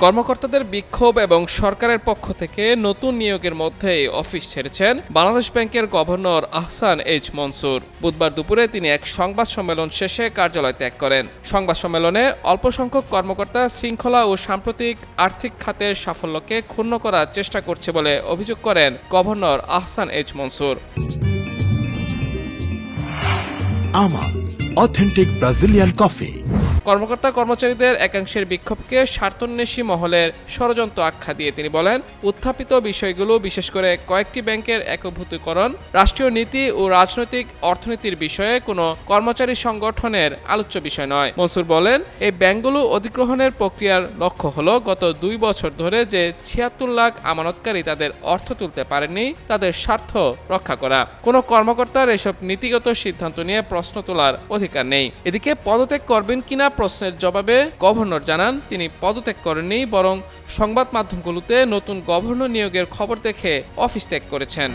কর্মকর্তাদের বিক্ষোভ এবং সরকারের পক্ষ থেকে নতুন নিয়োগের মধ্যেই অফিস ছেড়েছেন বাংলাদেশ ব্যাংকের গভর্নর আহসান এইচ মনসুর। বুধবার দুপুরে তিনি এক সংবাদ সম্মেলন শেষে কার্যালয় ত্যাগ করেন। সংবাদ সম্মেলনে অল্প সংখ্যক কর্মকর্তা শৃঙ্খলা ও সাম্প্রতিক আর্থিক খাতের সাফল্যকে ক্ষুণ্ণ করার চেষ্টা করছে বলে অভিযোগ করেন গভর্নর আহসান এইচ মনসুর। আমা অথেন্টিক ব্রাজিলিয়ান কফি। কর্মকর্তা কর্মচারীদের একাংশের বিক্ষোভকে স্বার্থান্বেষী মহলের ষড়যন্ত্র আখ্যা দিয়ে তিনি বলেন, উত্থাপিত বিষয়গুলো বিশেষ করে কয়েকটি ব্যাংকের একীভূতকরণ, রাষ্ট্রীয় নীতি ও রাজনৈতিক অর্থনীতির বিষয়ে কোনো কর্মচারী সংগঠনের আলোচ্য বিষয় নয়। মনসুর বলেন, এই ব্যাংকগুলো অধিগ্রহণের প্রক্রিয়ার লক্ষ্য হলো গত 2 বছর ধরে যে 76 লাখ আমানতকারী তাদের অর্থ তুলতে পারেননি তাদের স্বার্থ রক্ষা করা। কোনো কর্মকর্তার এসব নীতিগত সিদ্ধান্ত নিয়ে প্রশ্ন তোলার অধিকার নেই। এদিকে পদত্যাগ করবেন কিনা প্রশ্নের জবাবে গভর্নর জানান, তিনি পদত্যাগ করেননি, বরং সংবাদ মাধ্যমগুলোতে নতুন গভর্নর নিয়োগের খবর দেখে অফিস ত্যাগ করেছেন।